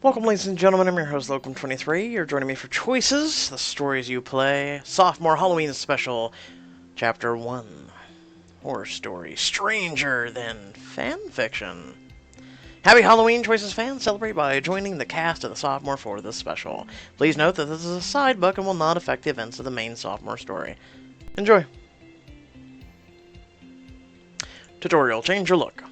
Welcome, ladies and gentlemen. I'm your host, Locum23. You're joining me for Choices, the stories you play. Sophomore Halloween Special, Chapter 1. Horror story, Stranger Than Fanfiction. Happy Halloween, Choices fans. Celebrate by joining the cast of the Sophomore for this special. Please note that this is a side book and will not affect the events of the main Sophomore story. Enjoy. Tutorial, change your look.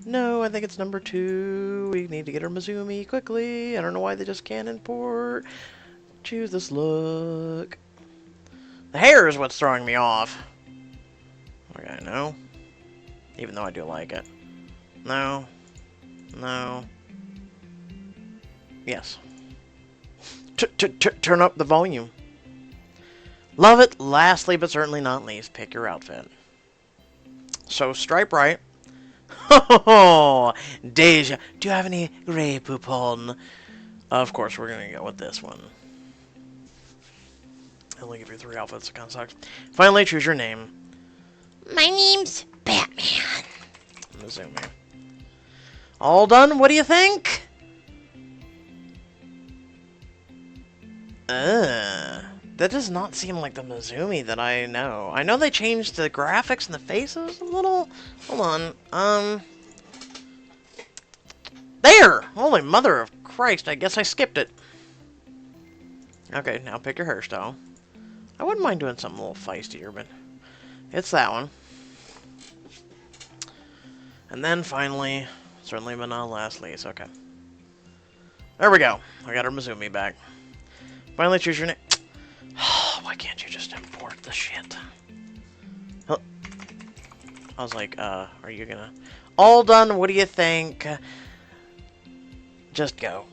No, I think it's number 2. We need to get our Mizumi quickly. I don't know why they just can't import. Choose this look. The hair is what's throwing me off. Okay, no. Even though I do like it. No. No. Yes. Turn up the volume. Love it. Lastly, but certainly not least, pick your outfit. So, stripe right. Oh, Deja. Do you have any gray poupon? Of course, we're going to go with this one. I only give you 3 outfits. It kind of sucks. Finally, choose your name. My name's Batman. Mizumi. All done? What do you think? That does not seem like the Mizumi that I know. I know they changed the graphics and the faces a little. Hold on. There! Holy mother of Christ, I guess I skipped it. Okay, now pick your hairstyle. I wouldn't mind doing something a little feistier, but it's that one. And then finally, certainly but not last least, okay. There we go. I got our Mizumi back. Finally choose your name. Why can't you just import the shit? I was like, are you gonna... All done, what do you think? Just go.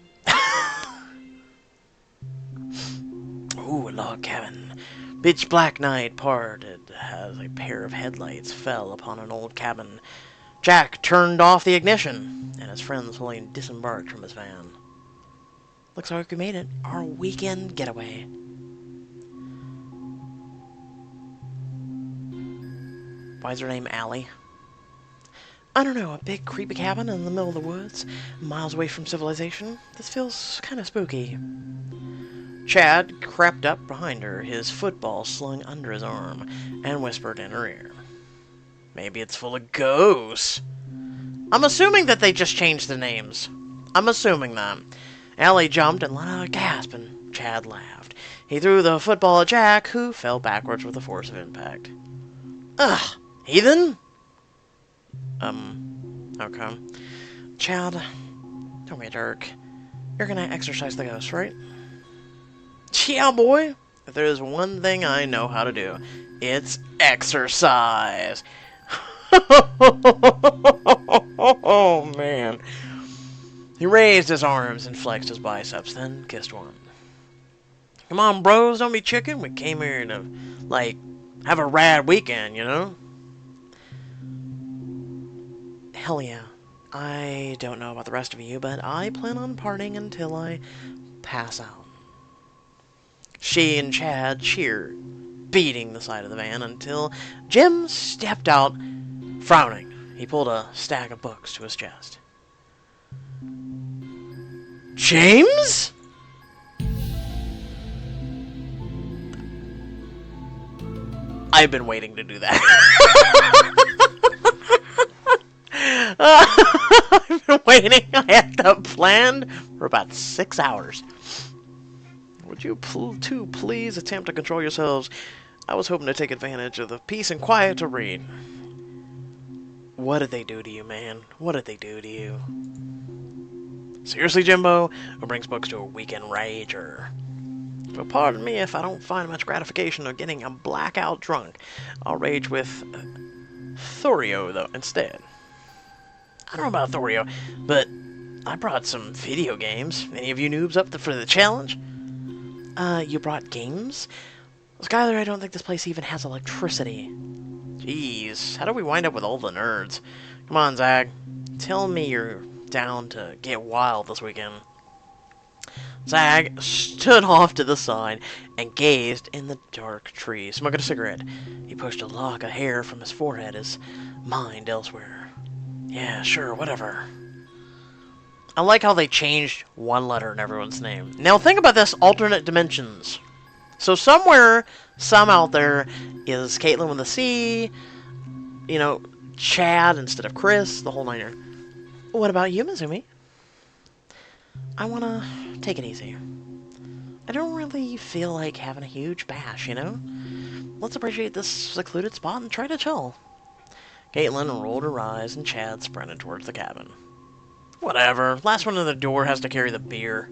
Ooh, a log cabin. Pitch black night parted as a pair of headlights fell upon an old cabin. Jack turned off the ignition, and his friends slowly disembarked from his van. Looks like we made it. Our weekend getaway. Why is her name Allie? I don't know, a big creepy cabin in the middle of the woods, miles away from civilization. This feels kind of spooky. Chad crept up behind her, his football slung under his arm, and whispered in her ear. Maybe it's full of ghosts. I'm assuming that they just changed the names. I'm assuming that. Allie jumped and let out a gasp, and Chad laughed. He threw the football at Jack, who fell backwards with the force of impact. Ugh! Heathen? Okay. Chad, don't be a jerk. You're gonna exorcise the ghost, right? Yeah, boy! If there's one thing I know how to do, it's exercise! Oh, man. He raised his arms and flexed his biceps, then kissed one. Come on, bros, don't be chicken. We came here to, like, have a rad weekend, you know? Hell yeah. I don't know about the rest of you, but I plan on partying until I pass out. She and Chad cheered, beating the side of the van until Jim stepped out, frowning. He pulled a stack of books to his chest. James? I've been waiting to do that. I've been waiting. I had that planned for about 6 hours. Would you two please attempt to control yourselves? I was hoping to take advantage of the peace and quiet to read. What did they do to you, man? What did they do to you? Seriously, Jimbo? Who brings books to a weekend rager? So pardon me if I don't find much gratification of getting a blackout drunk. I'll rage with Thorio, though, instead. I don't know about Thorio, but I brought some video games. Any of you noobs up for the challenge? You brought games? Skylar, I don't think this place even has electricity. Jeez, how do we wind up with all the nerds? Come on, Zach. Tell me you're down to get wild this weekend. Zag stood off to the side and gazed in the dark tree, smoking a cigarette. He pushed a lock of hair from his forehead, his mind elsewhere. Yeah, sure, whatever. I like how they changed one letter in everyone's name. Now think about this alternate dimensions. So somewhere, some out there, is Caitlin with a C, you know, Chad instead of Chris, the whole niner. What about you, Mizumi? I want to take it easy. I don't really feel like having a huge bash, you know? Let's appreciate this secluded spot and try to chill. Caitlin rolled her eyes and Chad sprinted towards the cabin. Whatever. Last one in the door has to carry the beer.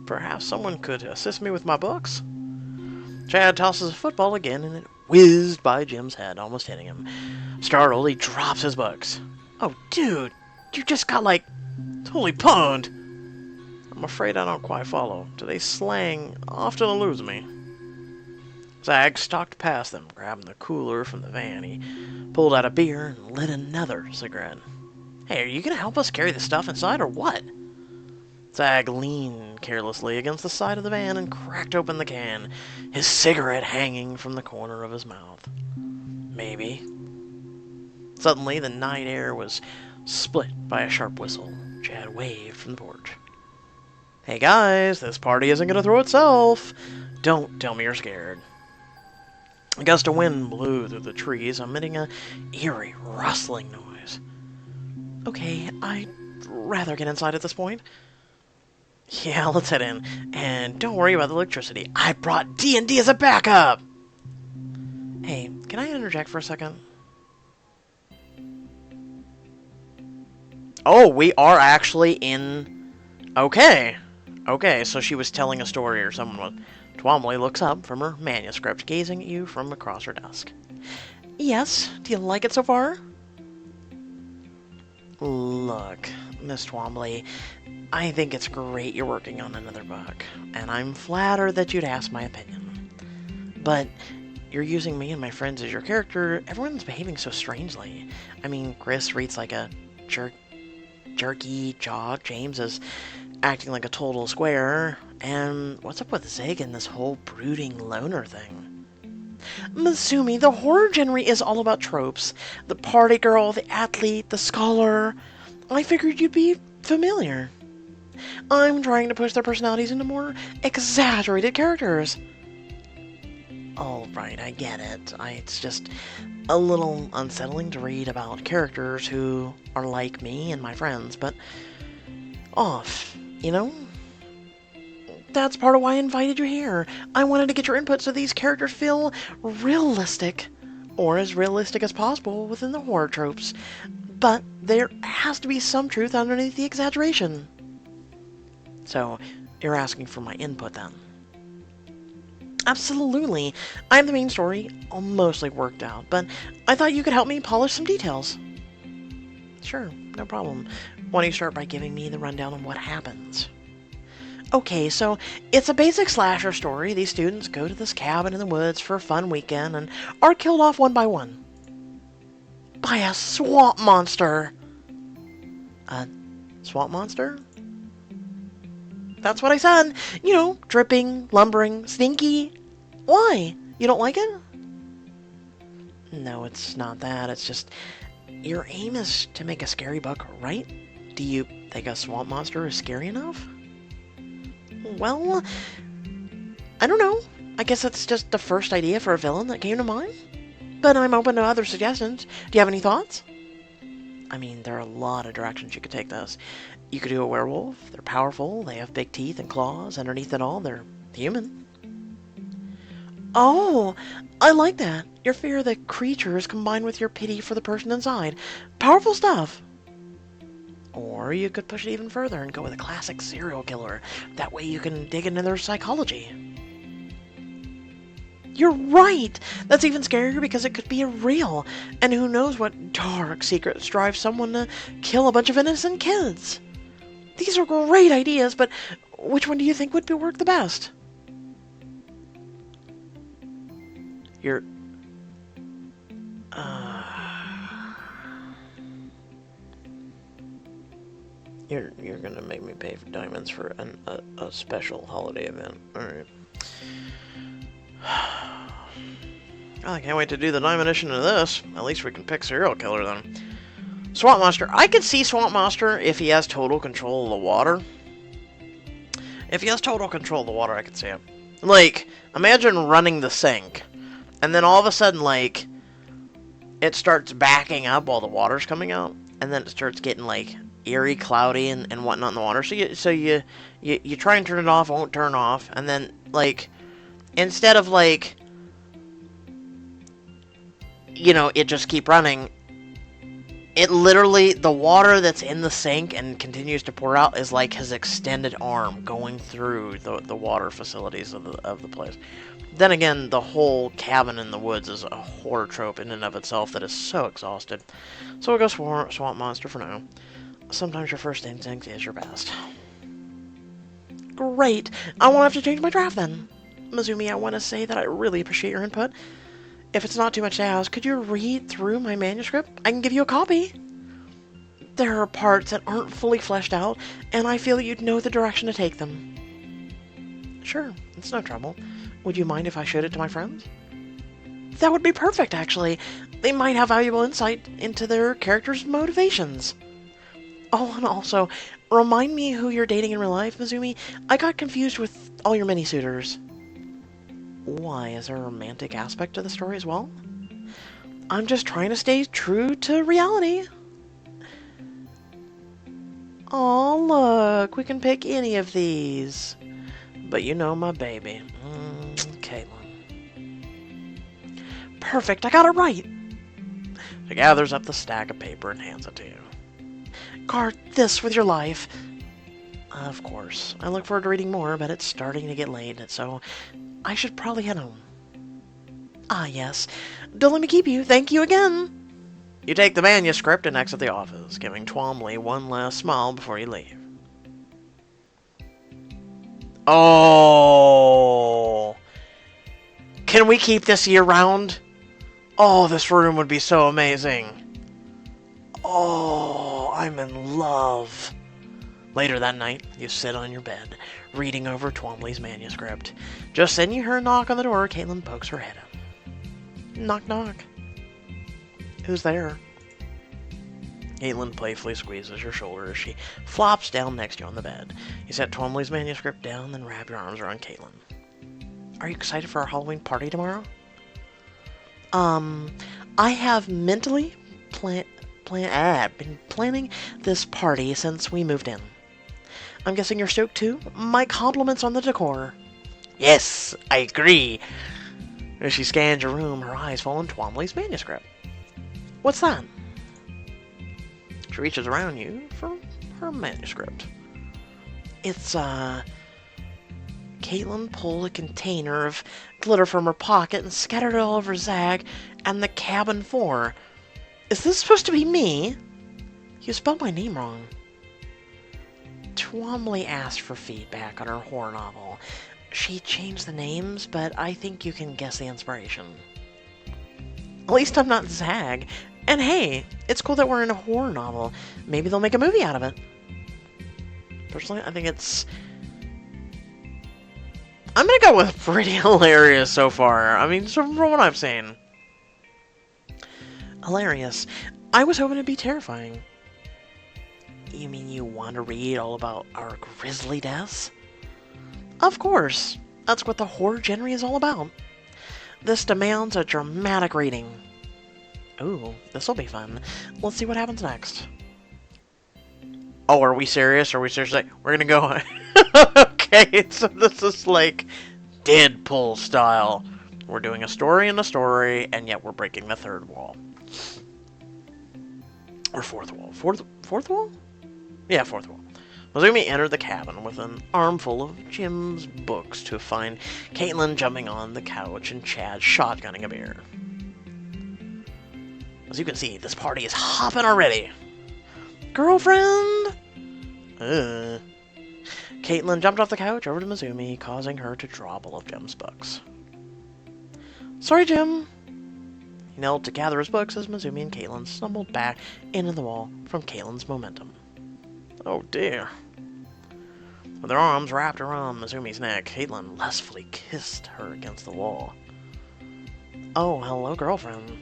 Perhaps someone could assist me with my books? Chad tosses a football again and it whizzed by Jim's head, almost hitting him. Startled, he drops his books. Oh, dude, you just got, like, totally pwned. I'm afraid I don't quite follow. Today's slang often eludes me. Zag stalked past them, grabbing the cooler from the van. He pulled out a beer and lit another cigarette. Hey, are you gonna help us carry the stuff inside, or what? Zag leaned carelessly against the side of the van and cracked open the can, his cigarette hanging from the corner of his mouth. Maybe. Suddenly, the night air was split by a sharp whistle. Chad waved from the porch. Hey guys, this party isn't gonna throw itself. Don't tell me you're scared. A gust of wind blew through the trees, emitting an eerie, rustling noise. Okay, I'd rather get inside at this point. Yeah, let's head in. And don't worry about the electricity. I brought D&D as a backup! Hey, can I interject for a second? Oh, we are actually in... Okay. Okay, so she was telling a story or someone was... Twombly looks up from her manuscript, gazing at you from across her desk. Yes, do you like it so far? Look, Miss Twombly, I think it's great you're working on another book, and I'm flattered that you'd ask my opinion. But you're using me and my friends as your character. Everyone's behaving so strangely. I mean, Chris reads like a jerky jog. James is acting like a total square. And what's up with Zig and this whole brooding loner thing? Masumi, the horror genre is all about tropes. The party girl, the athlete, the scholar. I figured you'd be familiar. I'm trying to push their personalities into more exaggerated characters. Alright, I get it. It's just a little unsettling to read about characters who are like me and my friends, but off, you know? That's part of why I invited you here. I wanted to get your input so these characters feel realistic, or as realistic as possible within the horror tropes. But there has to be some truth underneath the exaggeration. So, you're asking for my input then? Absolutely. I have the main story all mostly worked out, but I thought you could help me polish some details. Sure, no problem. Why don't you start by giving me the rundown of what happens? Okay, so it's a basic slasher story. These students go to this cabin in the woods for a fun weekend and are killed off one by one. By a swamp monster! A swamp monster? That's what I said. You know, dripping, lumbering, stinky. Why? You don't like it? No, it's not that. It's just, your aim is to make a scary book, right? Do you think a swamp monster is scary enough? Well, I don't know. I guess it's just the first idea for a villain that came to mind. But I'm open to other suggestions. Do you have any thoughts? I mean, there are a lot of directions you could take this. You could do a werewolf. They're powerful. They have big teeth and claws. Underneath it all, they're human. Oh, I like that. Your fear of the creatures combined with your pity for the person inside. Powerful stuff. Or you could push it even further and go with a classic serial killer. That way you can dig into their psychology. You're right! That's even scarier because it could be real. And who knows what dark secrets drive someone to kill a bunch of innocent kids. These are great ideas, but which one do you think would work the best? You're... You're gonna make me pay for diamonds for a special holiday event. Alright. I can't wait to do the diamond edition of this. At least we can pick serial killer then. Swamp Monster. I could see Swamp Monster if he has total control of the water. If he has total control of the water, I could see it. Like, imagine running the sink, and then all of a sudden, like, it starts backing up while the water's coming out, and then it starts getting, like, eerie, cloudy, and whatnot in the water. So you try and turn it off, it won't turn off, and then, like, instead of, like, you know, it just keep running, it literally, the water that's in the sink and continues to pour out is like his extended arm going through the water facilities of the place. Then again, the whole cabin in the woods is a horror trope in and of itself that is so exhausted. So we'll go Swamp Monster for now. Sometimes your first instinct is your best. Great! I won't have to change my draft then. Mizumi, I want to say that I really appreciate your input. If it's not too much to ask, could you read through my manuscript? I can give you a copy. There are parts that aren't fully fleshed out, and I feel you'd know the direction to take them. Sure, it's no trouble. Would you mind if I showed it to my friends? That would be perfect, actually. They might have valuable insight into their characters' motivations. Oh, and also, remind me who you're dating in real life, Mizumi. I got confused with all your mini-suitors. Why, is there a romantic aspect to the story as well? I'm just trying to stay true to reality. Oh, look, we can pick any of these. But you know my baby. Caitlin. Perfect, I got it right. She gathers up the stack of paper and hands it to you. Guard this with your life. Of course. I look forward to reading more, but it's starting to get late, so I should probably head home. Ah, yes. Don't let me keep you. Thank you again. You take the manuscript and exit the office, giving Twombly one last smile before you leave. Oh! Can we keep this year-round? Oh, this room would be so amazing. Oh, I'm in love. Later that night, you sit on your bed, reading over Twombly's manuscript. Just then you hear a knock on the door. Caitlin pokes her head in. Knock, knock. Who's there? Caitlin playfully squeezes your shoulder as she flops down next to you on the bed. You set Twombly's manuscript down, then wrap your arms around Caitlin. Are you excited for our Halloween party tomorrow? I have mentally been planning this party since we moved in. I'm guessing you're stoked too? My compliments on the decor. Yes, I agree. As she scans your room, her eyes fall on Twombly's manuscript. What's that? She reaches around you for her manuscript. It's, Caitlin pulled a container of glitter from her pocket and scattered it all over Zag and the cabin floor. Is this supposed to be me? You spelled my name wrong. Twombly asked for feedback on her horror novel. She changed the names, but I think you can guess the inspiration. At least I'm not Zag. And hey, it's cool that we're in a horror novel. Maybe they'll make a movie out of it. Personally, I think it's... I'm gonna go with pretty hilarious so far. I mean, from what I've seen. Hilarious. I was hoping it'd be terrifying. You mean you want to read all about our grisly deaths? Of course. That's what the horror genre is all about. This demands a dramatic reading. Ooh, this'll be fun. Let's see what happens next. Oh, are we serious? Are we seriously? We're gonna go... Okay, so this is like Deadpool style. We're doing a story and a story, and yet we're breaking the third wall. Or fourth wall. Fourth wall? Yeah, fourth wall. Mizumi entered the cabin with an armful of Jim's books to find Caitlin jumping on the couch and Chad shotgunning a beer. As you can see, this party is hopping already. Girlfriend? Caitlin jumped off the couch over to Mizumi, causing her to drop all of Jim's books. Sorry, Jim. He knelt to gather his books as Mizumi and Caitlin stumbled back into the wall from Caitlin's momentum. Oh dear. With her arms wrapped around Mizumi's neck, Caitlin lustfully kissed her against the wall. Oh, hello, girlfriend.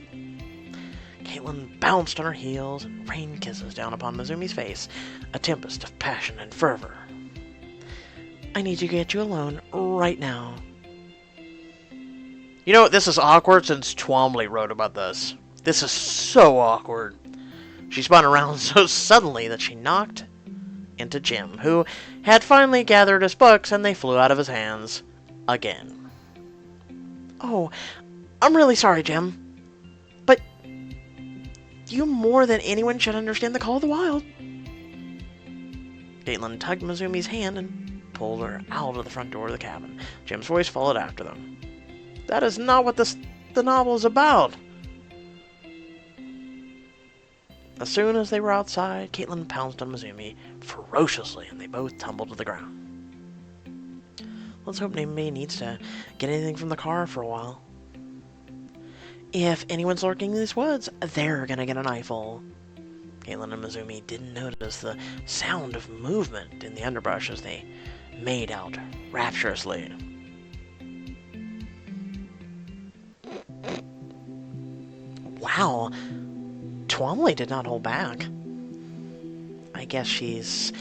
Caitlin bounced on her heels and rained kisses down upon Mizumi's face, a tempest of passion and fervor. I need to get you alone right now. You know, this is awkward since Twombly wrote about this. This is so awkward. She spun around so suddenly that she knocked into Jim, who had finally gathered his books, and they flew out of his hands again. Oh, I'm really sorry, Jim. But you more than anyone should understand the call of the wild. Caitlin tugged Mizumi's hand and pulled her out of the front door of the cabin. Jim's voice followed after them. That is not what the novel is about. As soon as they were outside, Caitlin pounced on Mizumi ferociously, and they both tumbled to the ground. Let's hope nobody needs to get anything from the car for a while. If anyone's lurking in these woods, they're gonna get an eyeful. Caitlin and Mizumi didn't notice the sound of movement in the underbrush as they made out rapturously. Wow, Twombly did not hold back. I guess she's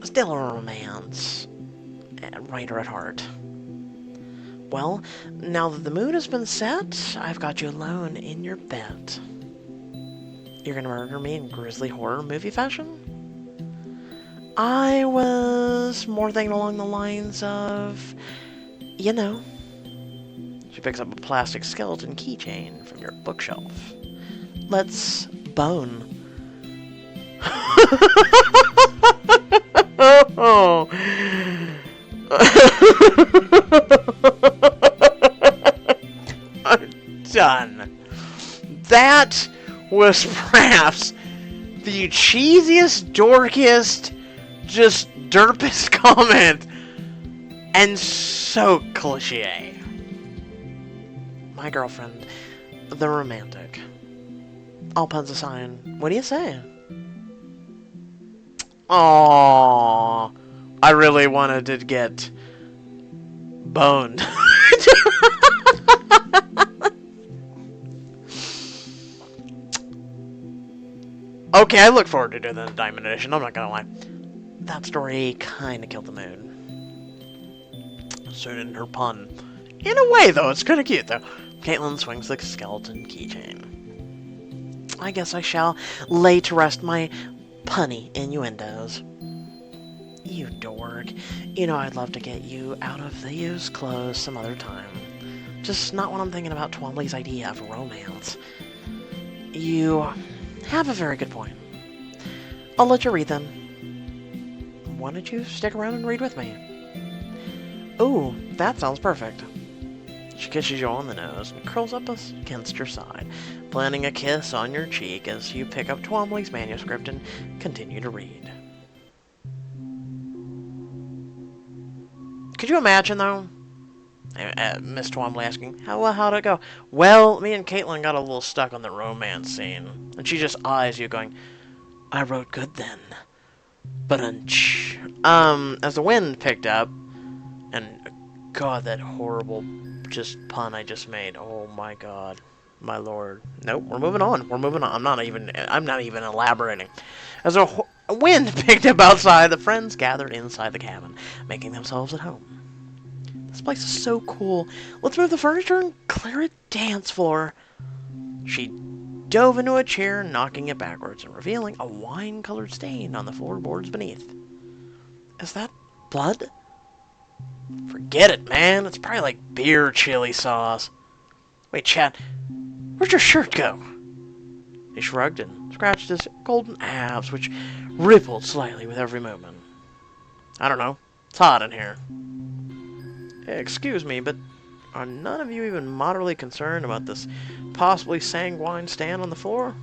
still a romance writer at heart. Well, now that the mood has been set, I've got you alone in your bed. You're gonna murder me in grisly horror movie fashion? I was more thinking along the lines of, you know. She picks up a plastic skeleton keychain from your bookshelf. Let's bone. Oh. I'm done. That was perhaps the cheesiest, dorkiest, just derpest comment, and so cliche. My girlfriend, the romantic. All puns aside, what do you say? Aww, I really wanted to get boned. Okay, I look forward to doing the Diamond Edition, I'm not gonna lie. That story kinda killed the mood. So didn't her pun. In a way, though, it's kinda cute, though. Caitlin swings the skeleton keychain. I guess I shall lay to rest my punny innuendos. You dork. You know I'd love to get you out of the used clothes some other time. Just not when I'm thinking about Twombly's idea of romance. You have a very good point. I'll let you read them. Why don't you stick around and read with me? Ooh, that sounds perfect. She kisses you on the nose and curls up against your side, planting a kiss on your cheek as you pick up Twombly's manuscript and continue to read. Could you imagine, though, Miss Twombly asking, how'd it go? Well, me and Caitlin got a little stuck on the romance scene, and she just eyes you going, I wrote good then. Ba-dunch. As the wind picked up, and God, that horrible just pun I just made. Oh my God, my lord. Nope, we're moving on. We're moving on. I'm not even elaborating. As a wind picked up outside, the friends gathered inside the cabin, making themselves at home. This place is so cool. Let's move the furniture and clear a dance floor. She dove into a chair, knocking it backwards and revealing a wine-colored stain on the floorboards beneath. Is that blood? Forget it, man. It's probably like beer chili sauce. Wait, Chad, where'd your shirt go? He shrugged and scratched his golden abs, which rippled slightly with every movement. I don't know. It's hot in here. Excuse me, but are none of you even moderately concerned about this possibly sanguine stand on the floor?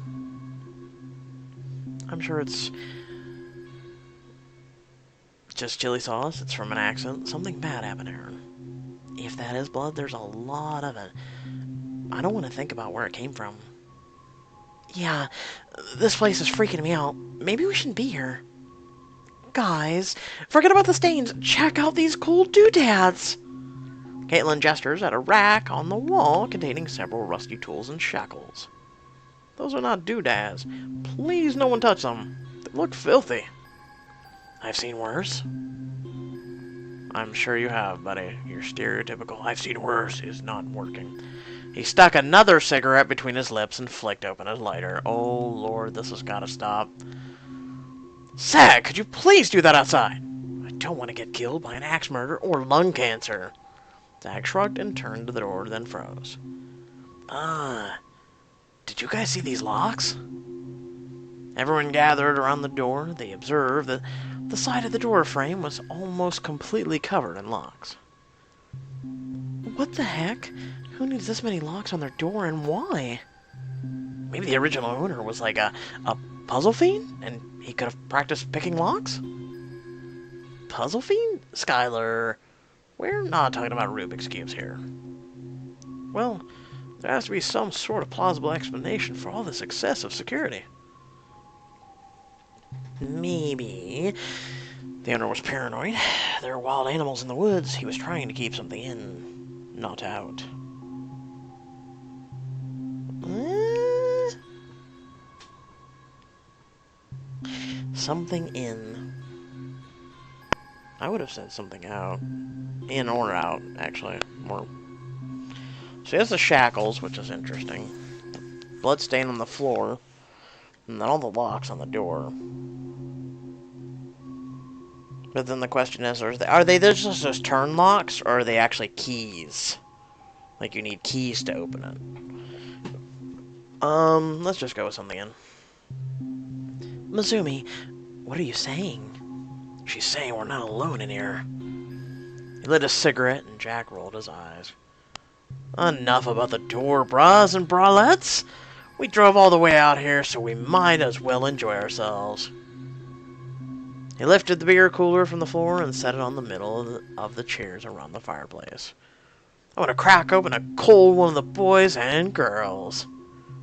I'm sure it's just chili sauce. It's from an accident. Something bad happened here. If that is blood, there's a lot of it. I don't want to think about where it came from. Yeah, this place is freaking me out. Maybe we shouldn't be here. Guys, forget about the stains. Check out these cool doodads. Caitlin gestures at a rack on the wall containing several rusty tools and shackles. Those are not doodads. Please no one touch them. They look filthy. I've seen worse. I'm sure you have, buddy. Your stereotypical "I've seen worse" is not working. He stuck another cigarette between his lips and flicked open his lighter. Oh, Lord, this has got to stop. Sag, could you please do that outside? I don't want to get killed by an axe murder or lung cancer. Zag shrugged and turned to the door, then froze. Did you guys see these locks? Everyone gathered around the door. They observed that the side of the door frame was almost completely covered in locks. What the heck? Who needs this many locks on their door and why? Maybe the original owner was like a puzzle fiend and he could have practiced picking locks? Puzzle fiend? Skylar, we're not talking about Rubik's Cubes here. Well, there has to be some sort of plausible explanation for all this excessive security. Maybe the owner was paranoid. There are wild animals in the woods. He was trying to keep something in, not out. Something in. I would have said something out. In or out, actually. More. So he has the shackles, which is interesting. Blood stain on the floor. And then all the locks on the door. But then the question is, are they just turn locks, or are they actually keys? Like you need keys to open it. Let's just go with something in. Mizumi, what are you saying? She's saying we're not alone in here. He lit a cigarette and Jack rolled his eyes. Enough about the door, bras and bralettes. We drove all the way out here, so we might as well enjoy ourselves. He lifted the beer cooler from the floor and set it on the middle of the chairs around the fireplace. I want to crack open a cold one of the boys and girls.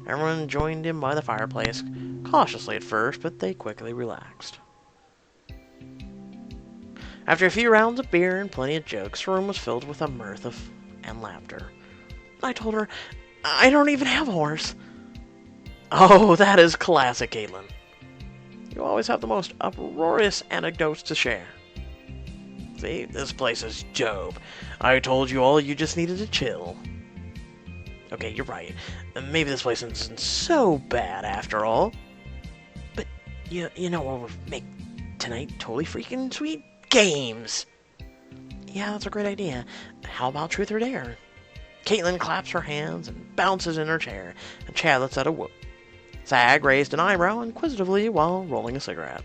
Everyone joined him by the fireplace, cautiously at first, but they quickly relaxed. After a few rounds of beer and plenty of jokes, the room was filled with a mirth and laughter. I told her, I don't even have a horse. Oh, that is classic, Caitlin. You always have the most uproarious anecdotes to share. See, this place is dope. I told you all, you just needed to chill. Okay, you're right. Maybe this place isn't so bad after all. But you know what would make tonight totally freaking sweet? Games! Yeah, that's a great idea. How about Truth or Dare? Caitlin claps her hands and bounces in her chair, and Chad lets out a whoop. Sag raised an eyebrow inquisitively while rolling a cigarette.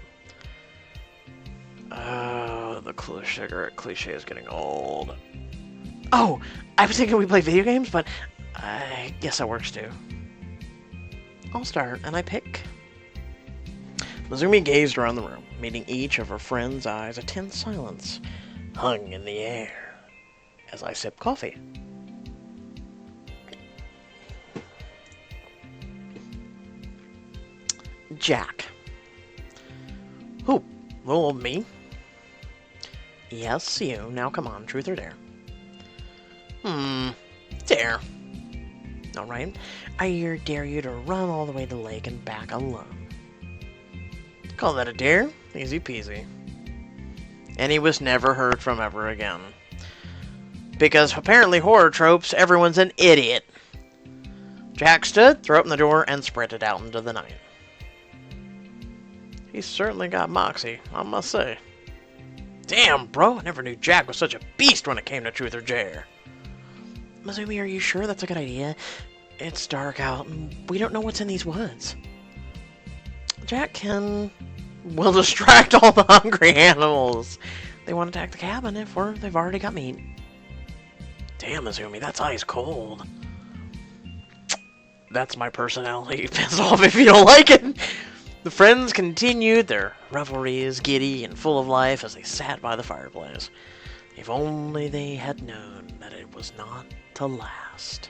The cigarette cliche is getting old. Oh, I was thinking we play video games, but I guess that works too. I'll start, and I pick. Mizumi gazed around the room, meeting each of her friends' eyes. A tense silence hung in the air as I sipped coffee. Jack. Who? Well, me? Yes, you. Now come on, truth or dare? Dare. Alright. I dare you to run all the way to the lake and back alone. Call that a dare? Easy peasy. And he was never heard from ever again. Because apparently horror tropes, everyone's an idiot. Jack stood, threw open the door, and sprinted out into the night. He's certainly got moxie, I must say. Damn, bro, I never knew Jack was such a beast when it came to truth or dare. Mizumi, are you sure that's a good idea? It's dark out, and we don't know what's in these woods. Jack will distract all the hungry animals. They won't attack the cabin if they've already got meat. Damn, Mizumi, that's ice cold. That's my personality. Piss off if you don't like it. The friends continued their revelries, giddy and full of life, as they sat by the fireplace. If only they had known that it was not to last.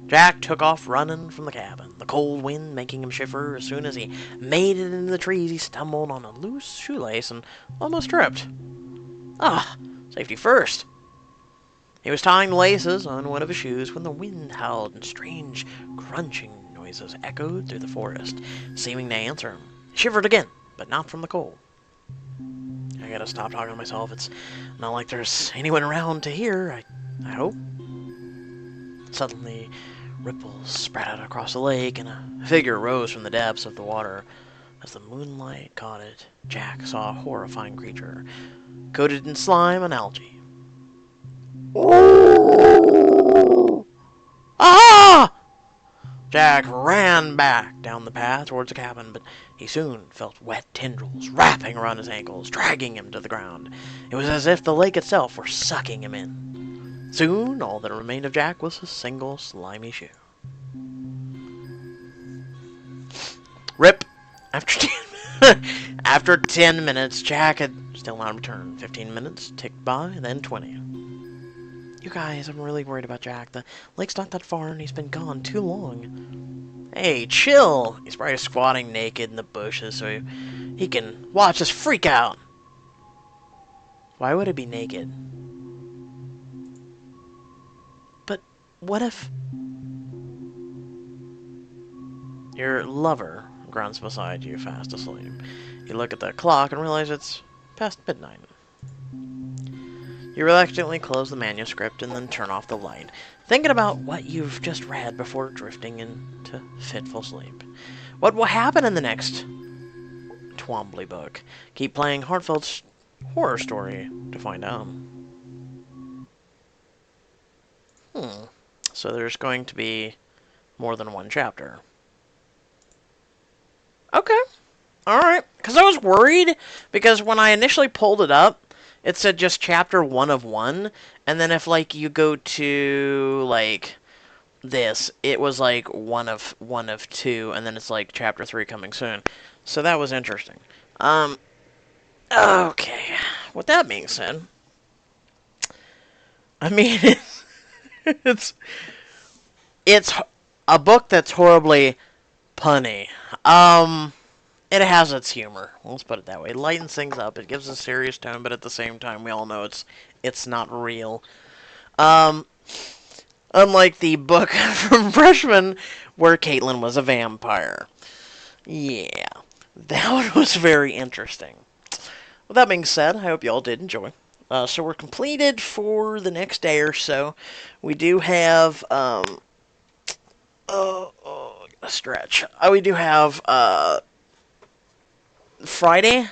Jack took off running from the cabin, the cold wind making him shiver. As soon as he made it into the trees, he stumbled on a loose shoelace and almost tripped. Ah, safety first. He was tying the laces on one of his shoes when the wind howled and strange crunching noises echoed through the forest, seeming to answer him. He shivered again, but not from the cold. I gotta stop talking to myself. It's not like there's anyone around to hear, I hope. Suddenly, ripples spread out across the lake, and a figure rose from the depths of the water. As the moonlight caught it, Jack saw a horrifying creature, coated in slime and algae. Ah! Jack ran back down the path towards the cabin, but he soon felt wet tendrils wrapping around his ankles, dragging him to the ground. It was as if the lake itself were sucking him in. Soon, all that remained of Jack was a single slimy shoe. Rip. After 10 minutes, Jack had still not returned. 15 minutes ticked by, then 20. You guys, I'm really worried about Jack. The lake's not that far, and he's been gone too long. Hey, chill! He's probably squatting naked in the bushes so he can watch us freak out. Why would he be naked? But what if your lover grunts beside you fast asleep? You look at the clock and realize it's past midnight. You reluctantly close the manuscript and then turn off the light, thinking about what you've just read before drifting into fitful sleep. What will happen in the next Twombly book? Keep playing Hartfield's horror story to find out. So there's going to be more than one chapter. Okay. Alright. Because I was worried, because when I initially pulled it up, it said just chapter 1 of 1, and then if, like, you go to, like, this, it was, like, 1 of 2, and then it's, like, chapter 3 coming soon. So that was interesting. Okay. With that being said, I mean, it's a book that's horribly punny. It has its humor. Let's put it that way. It lightens things up. It gives a serious tone, but at the same time, we all know it's not real. Unlike the book from Freshman, where Caitlin was a vampire. Yeah, that one was very interesting. With that being said, I hope you all did enjoy. So we're completed for the next day or so. We do have a stretch. We do have Friday.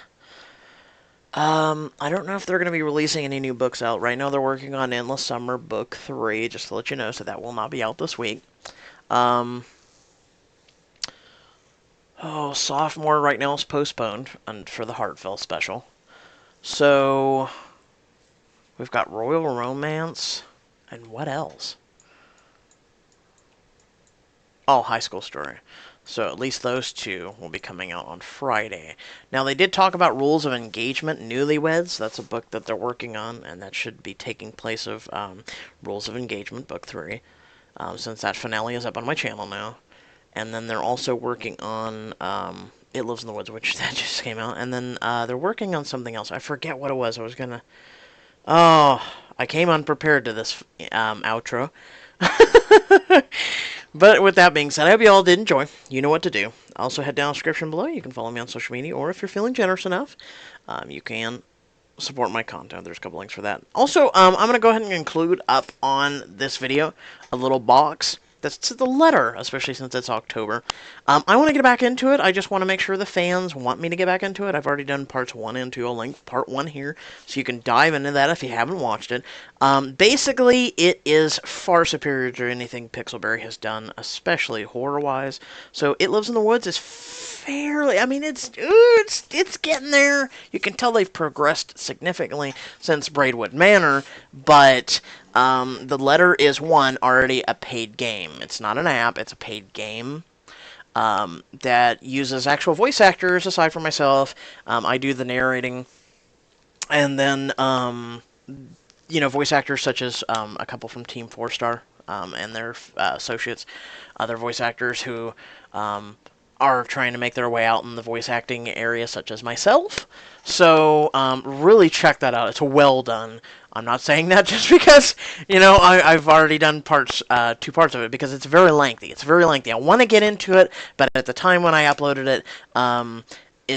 I don't know if they're going to be releasing any new books out. Right now they're working on Endless Summer Book 3, just to let you know, so that will not be out this week. Sophomore right now is postponed for the Hartfield special. So, we've got Royal Romance, and what else? Oh, High School Story. So at least those two will be coming out on Friday. Now, they did talk about Rules of Engagement, Newlyweds. That's a book that they're working on, and that should be taking place of Rules of Engagement, Book 3, since that finale is up on my channel now. And then they're also working on It Lives in the Woods, which that just came out. And then they're working on something else. I forget what it was. I was going to... Oh, I came unprepared to this outro. But with that being said, I hope you all did enjoy. You know what to do. Also, head down in the description below. You can follow me on social media, or if you're feeling generous enough, you can support my content. There's a couple links for that. Also, I'm going to go ahead and include up on this video a little box that's to the letter, especially since it's October. I want to get back into it. I just want to make sure the fans want me to get back into it. I've already done parts 1 and 2. I'll link part 1 here, so you can dive into that if you haven't watched it. Basically, it is far superior to anything Pixelberry has done, especially horror-wise. So, It Lives in the Woods is fairly... I mean, it's getting there. You can tell they've progressed significantly since Braidwood Manor, but... the letter is, one, already a paid game. It's not an app, it's a paid game that uses actual voice actors aside from myself. I do the narrating, and then, voice actors such as a couple from Team 4 Star and their associates, other voice actors who are trying to make their way out in the voice acting area, such as myself. So really check that out. It's well done. I'm not saying that just because I've already done two parts of it, because it's very lengthy. It's very lengthy. I want to get into it, but at the time when I uploaded it,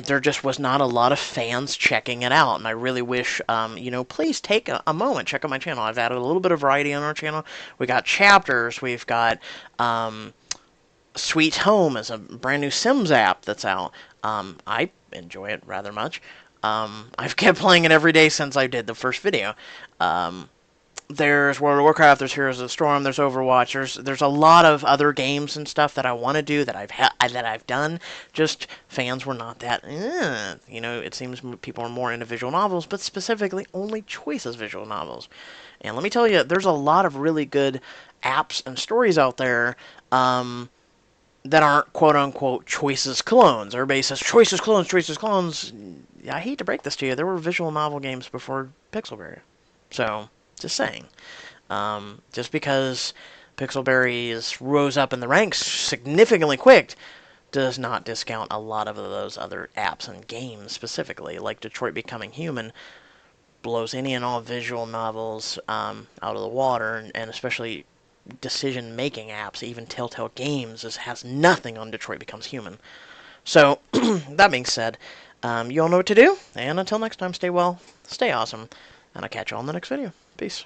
there just was not a lot of fans checking it out, and I really wish, please take a moment, check out my channel. I've added a little bit of variety on our channel. We got chapters. We've got Sweet Home is a brand new Sims app that's out. I enjoy it rather much. I've kept playing it every day since I did the first video. There's World of Warcraft, there's Heroes of the Storm, there's Overwatch, there's a lot of other games and stuff that I want to do that I've done. Just fans were not that. It seems people are more into visual novels, but specifically only Choices visual novels. And let me tell you, there's a lot of really good apps and stories out there. That aren't quote-unquote Choices clones. Everybody says Choices clones, Choices clones. I hate to break this to you, there were visual novel games before Pixelberry. So, just saying. Just because Pixelberry rose up in the ranks significantly quick does not discount a lot of those other apps and games specifically, like Detroit Becoming Human blows any and all visual novels out of the water, and especially decision-making apps. Even Telltale Games has nothing on Detroit Becomes Human. So, that being said, you all know what to do, and until next time, stay well, stay awesome, and I'll catch you all in the next video. Peace.